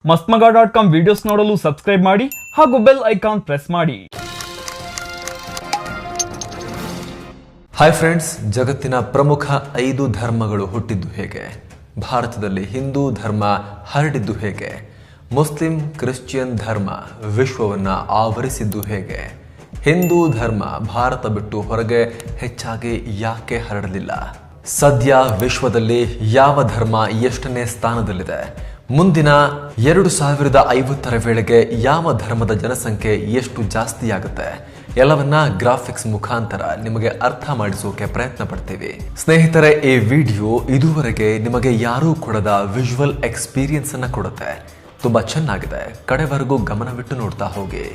ಮಸ್ತ್ಮಗ.com videos ನೋಡಲು subscribe ಮಾಡಿ ಹಾಗೂ ಬೆಲ್ ಐಕಾನ್ ಪ್ರೆಸ್ ಮಾಡಿ. ಹಾಯ್ ಫ್ರೆಂಡ್ಸ್, ಜಗತ್ತಿನ ಪ್ರಮುಖ 5 ಧರ್ಮಗಳು ಹುಟ್ಟಿದ್ದು ಹೇಗೆ? ಭಾರತದಲ್ಲಿ ಹಿಂದೂ ಧರ್ಮ ಹರಡಿದ್ದು ಹೇಗೆ? ಮುಸ್ಲಿಂ ಕ್ರಿಶ್ಚಿಯನ್ ಧರ್ಮ ವಿಶ್ವವನ್ನ ಆವರಿಸಿದ್ದು ಹೇಗೆ? ಹಿಂದೂ ಧರ್ಮ ಭಾರತ ಬಿಟ್ಟು ಹೊರಗೆ ಹೆಚ್ಚಾಗಿ ಯಾಕೆ ಹರಡಲಿಲ್ಲ? ಸದ್ಯ ವಿಶ್ವದಲ್ಲಿ ಯಾವ ಧರ್ಮ ಎಷ್ಟನೇ ಸ್ಥಾನದಲ್ಲಿದೆ? ಮುಂದಿನ 2050ರ ವೇಳೆಗೆ ಯಾವ ಧರ್ಮದ ಜನಸಂಖ್ಯೆ ಎಷ್ಟು ಜಾಸ್ತಿ ಆಗುತ್ತೆ? ಎಲ್ಲವನ್ನ ಗ್ರಾಫಿಕ್ಸ್ ಮುಖಾಂತರ ನಿಮಗೆ ಅರ್ಥ ಮಾಡಿಸೋಕೆ ಪ್ರಯತ್ನ ಪಡ್ತೀವಿ. ಸ್ನೇಹಿತರೆ, ಈ ವಿಡಿಯೋ ಇದುವರೆಗೆ ನಿಮಗೆ ಯಾರೂ ಕೊಡದ ವಿಜುವಲ್ ಎಕ್ಸ್ಪೀರಿಯನ್ಸ್ ಅನ್ನ ಕೊಡುತ್ತೆ. ತುಂಬಾ ಚೆನ್ನಾಗಿದೆ, ಕಡೆವರೆಗೂ ಗಮನವಿಟ್ಟು ನೋಡ್ತಾ ಹೋಗಿ.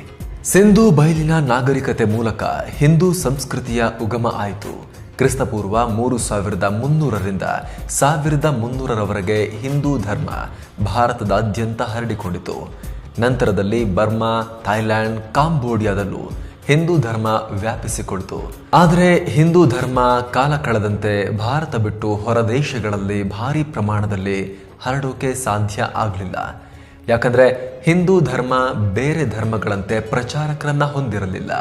ಸಿಂಧೂ ಬಯಲಿನ ನಾಗರಿಕತೆ ಮೂಲಕ ಹಿಂದೂ ಸಂಸ್ಕೃತಿಯ ಉಗಮ ಆಯಿತು. ಕ್ರಿಸ್ತಪೂರ್ವ 3300ರಿಂದ 1300ರವರೆಗೆ ಹಿಂದೂ ಧರ್ಮ ಭಾರತದಾದ್ಯಂತ ಹರಡಿಕೊಂಡಿತು. ನಂತರದಲ್ಲಿ ಬರ್ಮಾ, ಥೈಲ್ಯಾಂಡ್, ಕಾಂಬೋಡಿಯಾದಲ್ಲೂ ಹಿಂದೂ ಧರ್ಮ ವ್ಯಾಪಿಸಿಕೊಳ್ತು. ಆದರೆ ಹಿಂದೂ ಧರ್ಮ ಕಾಲ ಕಳೆದಂತೆ ಭಾರತ ಬಿಟ್ಟು ಹೊರ ದೇಶಗಳಲ್ಲಿ ಭಾರಿ ಪ್ರಮಾಣದಲ್ಲಿ ಹರಡೋಕೆ ಸಾಧ್ಯ ಆಗಲಿಲ್ಲ. ಯಾಕಂದ್ರೆ ಹಿಂದೂ ಧರ್ಮ ಬೇರೆ ಧರ್ಮಗಳಂತೆ ಪ್ರಚಾರಕರನ್ನ ಹೊಂದಿರಲಿಲ್ಲ.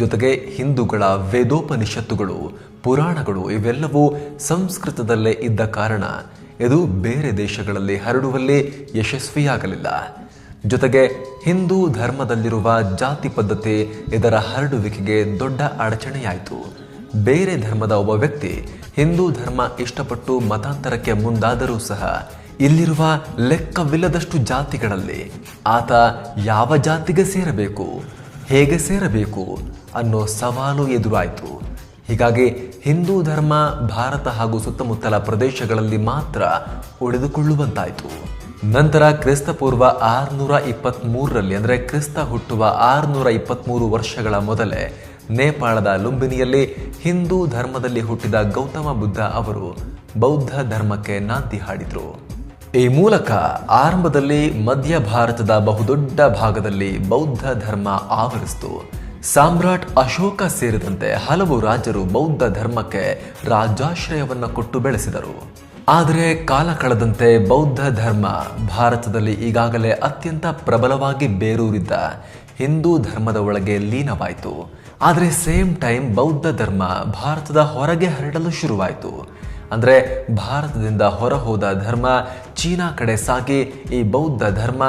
ಜೊತೆಗೆ ಹಿಂದೂಗಳ ವೇದೋಪನಿಷತ್ತುಗಳು, ಪುರಾಣಗಳು ಇವೆಲ್ಲವೂ ಸಂಸ್ಕೃತದಲ್ಲೇ ಇದ್ದ ಕಾರಣ ಇದು ಬೇರೆ ದೇಶಗಳಲ್ಲಿ ಹರಡುವಲ್ಲಿ ಯಶಸ್ವಿಯಾಗಲಿಲ್ಲ. ಜೊತೆಗೆ ಹಿಂದೂ ಧರ್ಮದಲ್ಲಿರುವ ಜಾತಿ ಪದ್ಧತಿ ಇದರ ಹರಡುವಿಕೆಗೆ ದೊಡ್ಡ ಅಡಚಣೆಯಾಯಿತು. ಬೇರೆ ಧರ್ಮದ ಒಬ್ಬ ವ್ಯಕ್ತಿ ಹಿಂದೂ ಧರ್ಮ ಇಷ್ಟಪಟ್ಟು ಮತಾಂತರಕ್ಕೆ ಮುಂದಾದರೂ ಸಹ ಇಲ್ಲಿರುವ ಲೆಕ್ಕವಿಲ್ಲದಷ್ಟು ಜಾತಿಗಳಲ್ಲಿ ಆತ ಯಾವ ಜಾತಿಗೆ ಸೇರಬೇಕು, ಹೇಗೆ ಸೇರಬೇಕು ಅನ್ನೋ ಸವಾಲು ಎದುರಾಯಿತು. ಹೀಗಾಗಿ ಹಿಂದೂ ಧರ್ಮ ಭಾರತ ಹಾಗೂ ಸುತ್ತಮುತ್ತಲ ಪ್ರದೇಶಗಳಲ್ಲಿ ಮಾತ್ರ ಉಳಿದುಕೊಳ್ಳುವಂತಾಯಿತು. ನಂತರ ಕ್ರಿಸ್ತಪೂರ್ವ 623ರಲ್ಲಿ ಅಂದರೆ ಕ್ರಿಸ್ತ ಹುಟ್ಟುವ 623 ವರ್ಷಗಳ ಮೊದಲೇ ನೇಪಾಳದ ಲುಂಬಿನಿಯಲ್ಲಿ ಹಿಂದೂ ಧರ್ಮದಲ್ಲಿ ಹುಟ್ಟಿದ ಗೌತಮ ಬುದ್ಧ ಅವರು ಬೌದ್ಧ ಧರ್ಮಕ್ಕೆ ನಾಂದಿ ಹಾಡಿದರು. ಈ ಮೂಲಕ ಆರಂಭದಲ್ಲಿ ಮಧ್ಯ ಭಾರತದ ಬಹುದೊಡ್ಡ ಭಾಗದಲ್ಲಿ ಬೌದ್ಧ ಧರ್ಮ ಆವರಿಸಿತು. ಸಾಮ್ರಾಟ್ ಅಶೋಕ ಸೇರಿದಂತೆ ಹಲವು ರಾಜರು ಬೌದ್ಧ ಧರ್ಮಕ್ಕೆ ರಾಜಾಶ್ರಯವನ್ನು ಕೊಟ್ಟು ಬೆಳೆಸಿದರು. ಆದರೆ ಕಾಲ ಕಳೆದಂತೆ ಬೌದ್ಧ ಧರ್ಮ ಭಾರತದಲ್ಲಿ ಈಗಾಗಲೇ ಅತ್ಯಂತ ಪ್ರಬಲವಾಗಿ ಬೇರೂರಿದ್ದ ಹಿಂದೂ ಧರ್ಮದ ಒಳಗೆ ಲೀನವಾಯಿತು. ಆದರೆ ಸೇಮ್ ಟೈಮ್ ಬೌದ್ಧ ಧರ್ಮ ಭಾರತದ ಹೊರಗೆ ಹರಡಲು ಶುರುವಾಯಿತು. ಅಂದರೆ ಭಾರತದಿಂದ ಹೊರಹೋದ ಧರ್ಮ ಚೀನಾ ಕಡೆ ಸಾಗಿ ಈ ಬೌದ್ಧ ಧರ್ಮ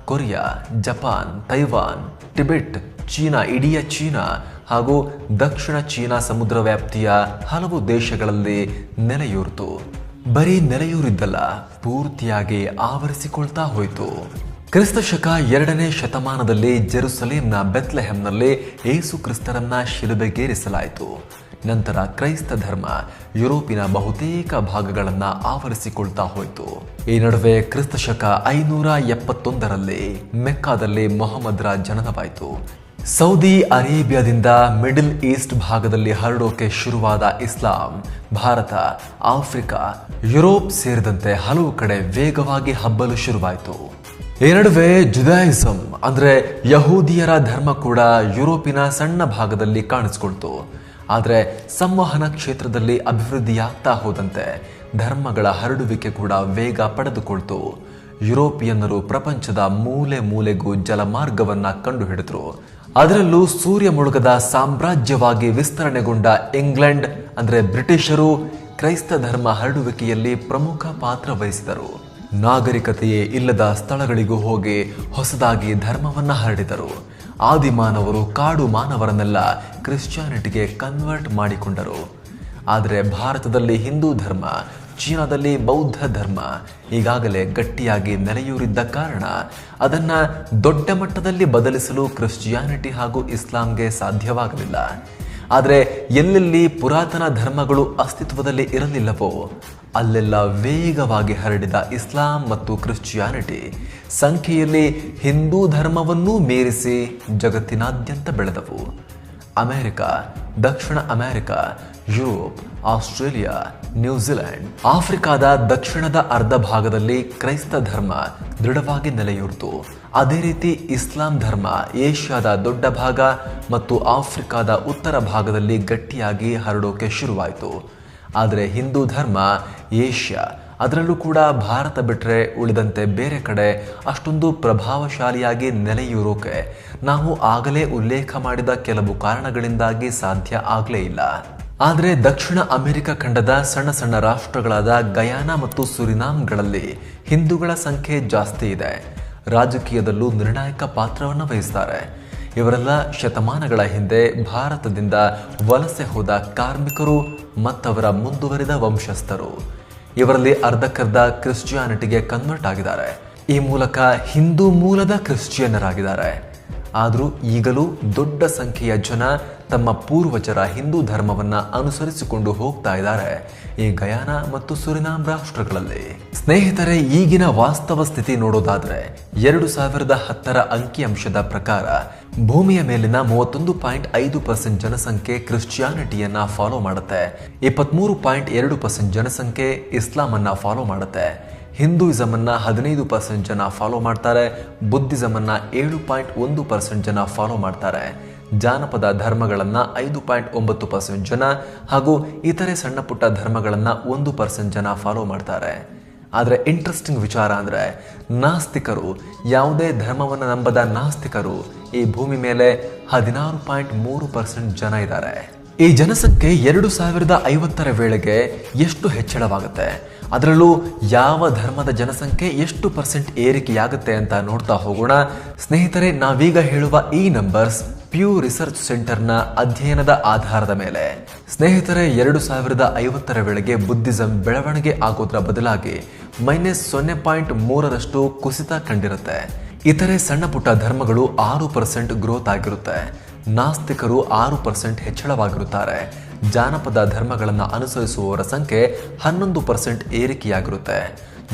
Korea, Japan, Taiwan, Tibet, China, ಇಡೀ ಚೀನಾ ಹಾಗೂ ದಕ್ಷಿಣ ಚೀನಾ ಸಮುದ್ರ ವ್ಯಾಪ್ತಿಯ ಹಲವು ದೇಶಗಳಲ್ಲಿ ನೆಲೆಯೂರಿತು. ಬರೀ ನೆಲೆಯೂರಿದ್ದಲ್ಲ, ಪೂರ್ತಿಯಾಗಿ ಆವರಿಸಿಕೊಳ್ತಾ ಹೋಯಿತು. ಕ್ರಿಸ್ತ ಶಕ 2ನೇ ಶತಮಾನದಲ್ಲಿ ಜೆರುಸಲೇಂನ ಬೆತ್ಲೆಹೆಮ್ನಲ್ಲಿ ಏಸು ಕ್ರಿಸ್ತರನ್ನ ಶಿಲುಬೆಗೇರಿಸಲಾಯಿತು. ನಂತರ ಕ್ರೈಸ್ತ ಧರ್ಮ ಯುರೋಪಿನ ಬಹುತೇಕ ಭಾಗಗಳನ್ನು ಆವರಿಸಿಕೊಳ್ತಾ ಹೋಯಿತು. ಈ ನಡುವೆ ಕ್ರಿಸ್ತ ಶಕ 571ರಲ್ಲಿ ಮೆಕ್ಕಾದಲ್ಲಿ ಮೊಹಮ್ಮದರ ಜನನವಾಯಿತು. ಸೌದಿ ಅರೇಬಿಯಾದಿಂದ ಮಿಡಲ್ ಈಸ್ಟ್ ಭಾಗದಲ್ಲಿ ಹರಡೋಕೆ ಶುರುವಾದ ಇಸ್ಲಾಂ ಭಾರತ, ಆಫ್ರಿಕಾ, ಯುರೋಪ್ ಸೇರಿದಂತೆ ಹಲವು ಕಡೆ ವೇಗವಾಗಿ ಹಬ್ಬಲು ಶುರುವಾಯಿತು. ಈ ನಡುವೆ ಜುದಾಯಿಸಂ ಅಂದ್ರೆ ಯಹೂದಿಯರ ಧರ್ಮ ಕೂಡ ಯುರೋಪಿನ ಸಣ್ಣ ಭಾಗದಲ್ಲಿ ಕಾಣಿಸಿಕೊಳ್ತು. ಆದರೆ ಸಂವಹನ ಕ್ಷೇತ್ರದಲ್ಲಿ ಅಭಿವೃದ್ಧಿಯಾಗ್ತಾ ಹೋದಂತೆ ಧರ್ಮಗಳ ಹರಡುವಿಕೆ ಕೂಡ ವೇಗ ಪಡೆದುಕೊಳ್ತು. ಯುರೋಪಿಯನ್ನರು ಪ್ರಪಂಚದ ಮೂಲೆ ಮೂಲೆಗೂ ಜಲಮಾರ್ಗವನ್ನ ಕಂಡುಹಿಡಿದ್ರು. ಅದರಲ್ಲೂ ಸೂರ್ಯ ಮುಳುಗದ ಸಾಮ್ರಾಜ್ಯವಾಗಿ ವಿಸ್ತರಣೆಗೊಂಡ ಇಂಗ್ಲೆಂಡ್ ಅಂದ್ರೆ ಬ್ರಿಟಿಷರು ಕ್ರೈಸ್ತ ಧರ್ಮ ಹರಡುವಿಕೆಯಲ್ಲಿ ಪ್ರಮುಖ ಪಾತ್ರ ವಹಿಸಿದರು. ನಾಗರಿಕತೆಯೇ ಇಲ್ಲದ ಸ್ಥಳಗಳಿಗೂ ಹೋಗಿ ಹೊಸದಾಗಿ ಧರ್ಮವನ್ನ ಹರಡಿದರು. ಆದಿಮಾನವರು ಕಾಡು ಮಾನವರನ್ನೆಲ್ಲ ಕ್ರಿಶ್ಚಿಯಾನಿಟಿಗೆ ಕನ್ವರ್ಟ್ ಮಾಡಿಕೊಂಡರು. ಆದರೆ ಭಾರತದಲ್ಲಿ ಹಿಂದೂ ಧರ್ಮ, ಚೀನಾದಲ್ಲಿ ಬೌದ್ಧ ಧರ್ಮ ಈಗಾಗಲೇ ಗಟ್ಟಿಯಾಗಿ ನೆಲೆಯೂರಿದ್ದ ಕಾರಣ ಅದನ್ನ ದೊಡ್ಡ ಮಟ್ಟದಲ್ಲಿ ಬದಲಿಸಲು ಕ್ರಿಶ್ಚಿಯಾನಿಟಿ ಹಾಗೂ ಇಸ್ಲಾಂಗೆ ಸಾಧ್ಯವಾಗಲಿಲ್ಲ. ಆದರೆ ಎಲ್ಲೆಲ್ಲಿ ಪುರಾತನ ಧರ್ಮಗಳು ಅಸ್ತಿತ್ವದಲ್ಲಿ ಇರಲಿಲ್ಲವೋ ಅಲ್ಲೆಲ್ಲ ವೇಗವಾಗಿ ಹರಡಿದ ಇಸ್ಲಾಂ ಮತ್ತು ಕ್ರಿಶ್ಚಿಯಾನಿಟಿ ಸಂಖ್ಯೆಯಲ್ಲಿ ಹಿಂದೂ ಧರ್ಮವನ್ನೂ ಮೀರಿಸಿ ಜಗತ್ತಿನಾದ್ಯಂತ ಬೆಳೆದವು. ಅಮೆರಿಕ, ದಕ್ಷಿಣ ಅಮೆರಿಕ, ಯುರೋಪ್, ಆಸ್ಟ್ರೇಲಿಯಾ, ನ್ಯೂಜಿಲೆಂಡ್, ಆಫ್ರಿಕಾದ ದಕ್ಷಿಣದ ಅರ್ಧ ಭಾಗದಲ್ಲಿ ಕ್ರೈಸ್ತ ಧರ್ಮ ದೃಢವಾಗಿ ನೆಲೆಯೂರಿತು. ಅದೇ ರೀತಿ ಇಸ್ಲಾಂ ಧರ್ಮ ಏಷ್ಯಾದ ದೊಡ್ಡ ಭಾಗ ಮತ್ತು ಆಫ್ರಿಕಾದ ಉತ್ತರ ಭಾಗದಲ್ಲಿ ಗಟ್ಟಿಯಾಗಿ ಹರಡೋಕೆ ಶುರುವಾಯಿತು. ಆದರೆ ಹಿಂದೂ ಧರ್ಮ ಏಷ್ಯಾ, ಅದರಲ್ಲೂ ಕೂಡ ಭಾರತ ಬಿಟ್ಟರೆ ಉಳಿದಂತೆ ಬೇರೆ ಕಡೆ ಅಷ್ಟೊಂದು ಪ್ರಭಾವಶಾಲಿಯಾಗಿ ನೆಲೆಯೂರೋಕೆ ನಾವು ಆಗಲೇ ಉಲ್ಲೇಖ ಮಾಡಿದ ಕೆಲವು ಕಾರಣಗಳಿಂದಾಗಿ ಸಾಧ್ಯ ಆಗಲೇ ಇಲ್ಲ. ಆದರೆ ದಕ್ಷಿಣ ಅಮೆರಿಕ ಖಂಡದ ಸಣ್ಣ ಸಣ್ಣ ರಾಷ್ಟ್ರಗಳಾದ ಗಯಾನಾ ಮತ್ತು ಸುರಿನಾಮ್ಗಳಲ್ಲಿ ಹಿಂದೂಗಳ ಸಂಖ್ಯೆ ಜಾಸ್ತಿ ಇದೆ. ರಾಜಕೀಯದಲ್ಲೂ ನಿರ್ಣಾಯಕ ಪಾತ್ರವನ್ನು ವಹಿಸ್ತಾರೆ. ಇವರೆಲ್ಲ ಶತಮಾನಗಳ ಹಿಂದೆ ಭಾರತದಿಂದ ವಲಸೆ ಹೋದ ಕಾರ್ಮಿಕರು ಮತ್ತವರ ಮುಂದುವರಿದ ವಂಶಸ್ಥರು. ಇವರಲ್ಲಿ ಅರ್ಧಕ್ಕರ್ಧ ಕ್ರಿಶ್ಚಿಯಾನಿಟಿಗೆ ಕನ್ವರ್ಟ್ ಆಗಿದ್ದಾರೆ. ಈ ಮೂಲಕ ಹಿಂದೂ ಮೂಲದ ಕ್ರಿಶ್ಚಿಯನ್ನರಾಗಿದ್ದಾರೆ. ಆದರೂ ಈಗಲೂ ದೊಡ್ಡ ಸಂಖ್ಯೆಯ ಜನ ತಮ್ಮ ಪೂರ್ವಜರ ಹಿಂದೂ ಧರ್ಮವನ್ನ ಅನುಸರಿಸಿಕೊಂಡು ಹೋಗ್ತಾ ಇದ್ದಾರೆ ಈ ಗಯಾನಾ ಮತ್ತು ಸುರಿನಾಮ್ ರಾಷ್ಟ್ರಗಳಲ್ಲಿ. ಸ್ನೇಹಿತರೆ, ಈಗಿನ ವಾಸ್ತವ ಸ್ಥಿತಿ ನೋಡೋದಾದ್ರೆ 2010ರ ಅಂಕಿಅಂಶದ ಪ್ರಕಾರ ಭೂಮಿಯ ಮೇಲಿನ 31.5% ಜನಸಂಖ್ಯೆ ಕ್ರಿಶ್ಚಿಯಾನಿಟಿಯನ್ನ ಫಾಲೋ ಮಾಡುತ್ತೆ. 23.2% ಜನಸಂಖ್ಯೆ ಇಸ್ಲಾಂ ಅನ್ನ ಫಾಲೋ ಮಾಡುತ್ತೆ. ಹಿಂದೂಯಿಸಮ್ ಅನ್ನ 15% ಜನ ಫಾಲೋ ಮಾಡ್ತಾರೆ. ಬುದ್ಧಿಸಮ್ ಅನ್ನ 7.1% ಜನ ಫಾಲೋ ಮಾಡ್ತಾರೆ. ಜಾನಪದ ಧರ್ಮಗಳನ್ನ 5.9% ಜನ ಹಾಗೂ ಇತರೆ ಸಣ್ಣ ಪುಟ್ಟ ಧರ್ಮಗಳನ್ನ 1% ಜನ ಫಾಲೋ ಮಾಡ್ತಾರೆ. ಆದರೆ ಇಂಟ್ರೆಸ್ಟಿಂಗ್ ವಿಚಾರ ಅಂದ್ರೆ ನಾಸ್ತಿಕರು, ಯಾವುದೇ ಧರ್ಮವನ್ನು ನಂಬದ ನಾಸ್ತಿಕರು ಈ ಭೂಮಿ ಮೇಲೆ 16.3% ಜನ ಇದ್ದಾರೆ. ಈ ಜನಸಂಖ್ಯೆ 2050ರ ವೇಳೆಗೆ ಎಷ್ಟು ಹೆಚ್ಚಳವಾಗುತ್ತೆ, ಅದರಲ್ಲೂ ಯಾವ ಧರ್ಮದ ಜನಸಂಖ್ಯೆ ಎಷ್ಟು % ಏರಿಕೆಯಾಗುತ್ತೆ ಅಂತ ನೋಡ್ತಾ ಹೋಗೋಣ. ಸ್ನೇಹಿತರೆ, ನಾವೀಗ ಹೇಳುವ ಈ ನಂಬರ್ಸ್ ಪ್ಯೂ ರಿಸರ್ಚ್ ಸೆಂಟರ್ನ ಅಧ್ಯಯನದ ಆಧಾರದ ಮೇಲೆ. ಸ್ನೇಹಿತರೆ, 2050ರ ವೇಳೆಗೆ ಬುದ್ಧಿಸಂ ಬೆಳವಣಿಗೆ ಆಗೋದ್ರ ಬದಲಾಗಿ -0.3ರಷ್ಟು ಕುಸಿತ ಕಂಡಿರುತ್ತೆ. ಇತರೆ ಸಣ್ಣ ಪುಟ್ಟ ಧರ್ಮಗಳು 6% ಗ್ರೋತ್ ಆಗಿರುತ್ತೆ. ನಾಸ್ತಿಕರು 6% ಹೆಚ್ಚಳವಾಗಿರುತ್ತಾರೆ. ಜಾನಪದ ಧರ್ಮಗಳನ್ನು ಅನುಸರಿಸುವವರ ಸಂಖ್ಯೆ 11% ಏರಿಕೆಯಾಗಿರುತ್ತೆ.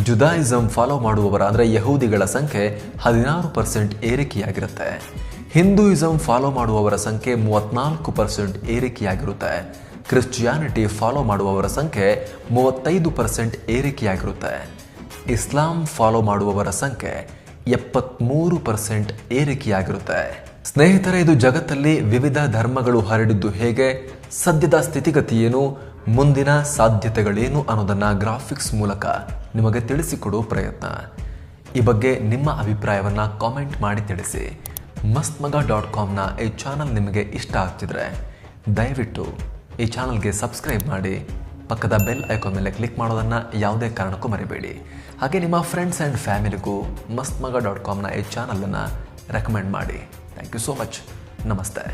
ಜುದಾಯಿಸಂ ಫಾಲೋ ಮಾಡುವವರ ಅಂದರೆ ಯಹೂದಿಗಳ ಸಂಖ್ಯೆ 16% ಏರಿಕೆಯಾಗಿರುತ್ತೆ. ಹಿಂದೂಯಿಸಂ ಫಾಲೋ ಮಾಡುವವರ ಸಂಖ್ಯೆ 34% ಏರಿಕೆಯಾಗಿರುತ್ತೆ. ಕ್ರಿಶ್ಚಿಯಾನಿಟಿ ಫಾಲೋ ಮಾಡುವವರ ಸಂಖ್ಯೆ 35% ಏರಿಕೆಯಾಗಿರುತ್ತೆ. ಇಸ್ಲಾಂ ಫಾಲೋ ಮಾಡುವವರ ಸಂಖ್ಯೆ 73% ಏರಿಕೆಯಾಗಿರುತ್ತೆ. ಸ್ನೇಹಿತರೆ, ಇದು ಜಗತ್ತಲ್ಲಿ ವಿವಿಧ ಧರ್ಮಗಳು ಹರಡಿದ್ದು ಹೇಗೆ, ಸದ್ಯದ ಸ್ಥಿತಿಗತಿ ಏನು, ಮುಂದಿನ ಸಾಧ್ಯತೆಗಳೇನು ಅನ್ನೋದನ್ನ ಗ್ರಾಫಿಕ್ಸ್ ಮೂಲಕ ನಿಮಗೆ ತಿಳಿಸಿಕೊಡೋ ಪ್ರಯತ್ನ. ಈ ಬಗ್ಗೆ ನಿಮ್ಮ ಅಭಿಪ್ರಾಯವನ್ನ ಕಾಮೆಂಟ್ ಮಾಡಿ ತಿಳಿಸಿ. mastmaga.comನ ಈ ಚಾನಲ್ ನಿಮಗೆ ಇಷ್ಟ ಆಗ್ತಿದ್ರೆ ದಯವಿಟ್ಟು ಈ ಚಾನಲ್ಗೆ ಸಬ್ಸ್ಕ್ರೈಬ್ ಮಾಡಿ, ಪಕ್ಕದ ಬೆಲ್ ಐಕಾನ್ ಮೇಲೆ ಕ್ಲಿಕ್ ಮಾಡೋದನ್ನು ಯಾವುದೇ ಕಾರಣಕ್ಕೂ ಮರಿಬೇಡಿ. ಹಾಗೆ ನಿಮ್ಮ ಫ್ರೆಂಡ್ಸ್ ಆ್ಯಂಡ್ ಫ್ಯಾಮಿಲಿಗೂ mastmaga.comನ ಈ ಚಾನಲನ್ನು ರೆಕಮೆಂಡ್ ಮಾಡಿ. Thank you so much. ನಮಸ್ತೆ.